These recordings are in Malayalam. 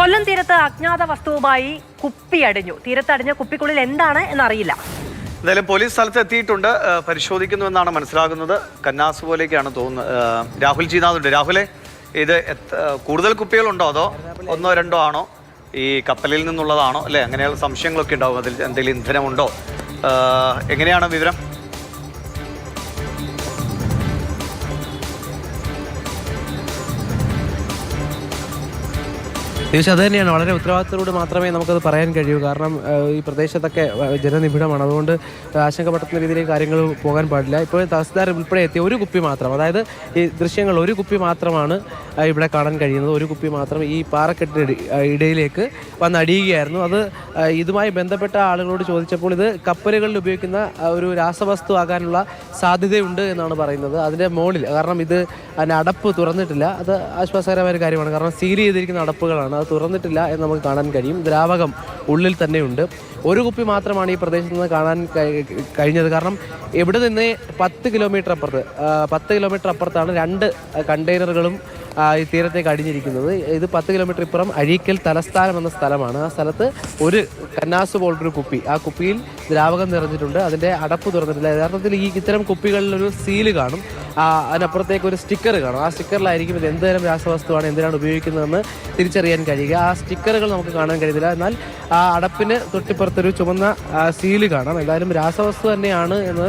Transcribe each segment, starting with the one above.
കൊല്ലം തീരത്ത് അജ്ഞാത വസ്തുവുമായി കുപ്പിയടിഞ്ഞു. തീരത്തടിഞ്ഞ കുപ്പിക്കുള്ളിൽ എന്താണ് എന്നറിയില്ല. എന്തായാലും പോലീസ് സ്ഥലത്ത് എത്തിയിട്ടുണ്ട്, പരിശോധിക്കുന്നുവെന്നാണ് മനസ്സിലാകുന്നത്. കന്നാസ് പോലെയൊക്കെയാണ് തോന്നുന്നത്. രാഹുൽ ജീനാഥുണ്ട്. രാഹുലെ, ഇത് കൂടുതൽ കുപ്പികളുണ്ടോ അതോ ഒന്നോ രണ്ടോ ആണോ? ഈ കപ്പലിൽ നിന്നുള്ളതാണോ അല്ലേ? അങ്ങനെയുള്ള സംശയങ്ങളൊക്കെ ഉണ്ടാവും. അതിൽ എന്തെങ്കിലും ഇന്ധനമുണ്ടോ? എങ്ങനെയാണ് വിവരം? തീർച്ചയായും അത് തന്നെയാണ്. വളരെ ഉത്തരവാദിത്തത്തോട് മാത്രമേ നമുക്കത് പറയാൻ കഴിയൂ. കാരണം ഈ പ്രദേശത്തൊക്കെ ജനനിബിഡമാണ്. അതുകൊണ്ട് ആശങ്കപ്പെടുത്തുന്ന രീതിയിലേക്ക് കാര്യങ്ങൾ പോകാൻ പാടില്ല. ഇപ്പോൾ തഹസിൽദാർ ഉൾപ്പെടെ എത്തിയ ഒരു കുപ്പി മാത്രം, അതായത് ഈ ദൃശ്യങ്ങൾ ഒരു കുപ്പി മാത്രമാണ് ഇവിടെ കാണാൻ കഴിയുന്നത്. ഒരു കുപ്പി മാത്രം ഈ പാറക്കെട്ടിന് ഇടയിലേക്ക് വന്നടിയുകയായിരുന്നു. അത് ഇതുമായി ബന്ധപ്പെട്ട ആളുകളോട് ചോദിച്ചപ്പോൾ ഇത് കപ്പലുകളിൽ ഉപയോഗിക്കുന്ന ഒരു രാസവസ്തു ആകാനുള്ള സാധ്യതയുണ്ട് എന്നാണ് പറയുന്നത്. അതിൻ്റെ മുകളിൽ, കാരണം ഇത് അതിൻ്റെ അടപ്പ് തുറന്നിട്ടില്ല. അത് ആശ്വാസകരമായ കാര്യമാണ്. കാരണം സീൽ ചെയ്തിരിക്കുന്ന അടപ്പുകളാണ്, അത് തുറന്നിട്ടില്ല എന്ന് നമുക്ക് കാണാൻ കഴിയും. ദ്രാവകം ഉള്ളിൽ തന്നെയുണ്ട്. ഒരു കുപ്പി മാത്രമാണ് ഈ പ്രദേശത്ത് നിന്ന് കാണാൻ കഴിഞ്ഞത്. കാരണം ഇവിടെ നിന്ന് 10 കിലോമീറ്റർ അപ്പുറത്താണ് 2 കണ്ടെയ്നറുകളും ഈ തീരത്തേക്ക് അടിഞ്ഞിരിക്കുന്നത്. ഇത് 10 കിലോമീറ്റർ ഇപ്പുറം അഴീക്കൽ തലസ്ഥാനം എന്ന സ്ഥലമാണ്. ആ സ്ഥലത്ത് ഒരു കന്നാസ് പോലൊരു കുപ്പി, ആ കുപ്പിയിൽ ദ്രാവകം നിറഞ്ഞിട്ടുണ്ട്. അതിൻ്റെ അടപ്പ് തുറന്നിട്ടില്ല. യഥാർത്ഥത്തിൽ ഇത്തരം കുപ്പികളിലൊരു സീല് കാണും, അതിനപ്പുറത്തേക്ക് ഒരു സ്റ്റിക്കർ കാണും. ആ സ്റ്റിക്കറിലായിരിക്കും ഇത് എന്തുതരം രാസവസ്തുവാണ്, എന്തിനാണ് ഉപയോഗിക്കുന്നതെന്ന് തിരിച്ചറിയാൻ കഴിയുക. ആ സ്റ്റിക്കറുകൾ നമുക്ക് കാണാൻ കഴിയുന്നില്ല. എന്നാൽ ആ അടപ്പിന് തൊട്ടിപ്പുറത്തൊരു ചുവന്ന സീല് കാണാം. എന്തായാലും രാസവസ്തു തന്നെയാണ് എന്ന്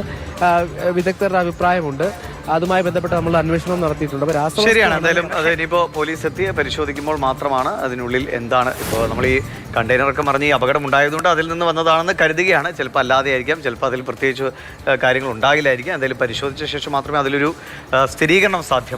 വിദഗ്ധരുടെ അഭിപ്രായമുണ്ട്. അതുമായി ബന്ധപ്പെട്ട് നമ്മൾ അന്വേഷണം നടത്തിയിട്ടുണ്ട്. ശരിയാണ്. എന്തായാലും അത് ഇനിയിപ്പോൾ പോലീസ് എത്തി പരിശോധിക്കുമ്പോൾ മാത്രമാണ് അതിനുള്ളിൽ എന്താണ്. ഇപ്പോൾ നമ്മൾ ഈ കണ്ടെയ്നറൊക്കെ മറിഞ്ഞ് ഈ അപകടം ഉണ്ടായതുകൊണ്ട് അതിൽ നിന്ന് വന്നതാണെന്ന് കരുതുകയാണ്. ചിലപ്പോൾ അല്ലാതെ ആയിരിക്കാം, ചിലപ്പോൾ അതിൽ പ്രത്യേകിച്ച് കാര്യങ്ങൾ ഉണ്ടാകില്ലായിരിക്കും. എന്തായാലും പരിശോധിച്ച ശേഷം മാത്രമേ അതിലൊരു സ്ഥിരീകരണം സാധ്യമാകൂ.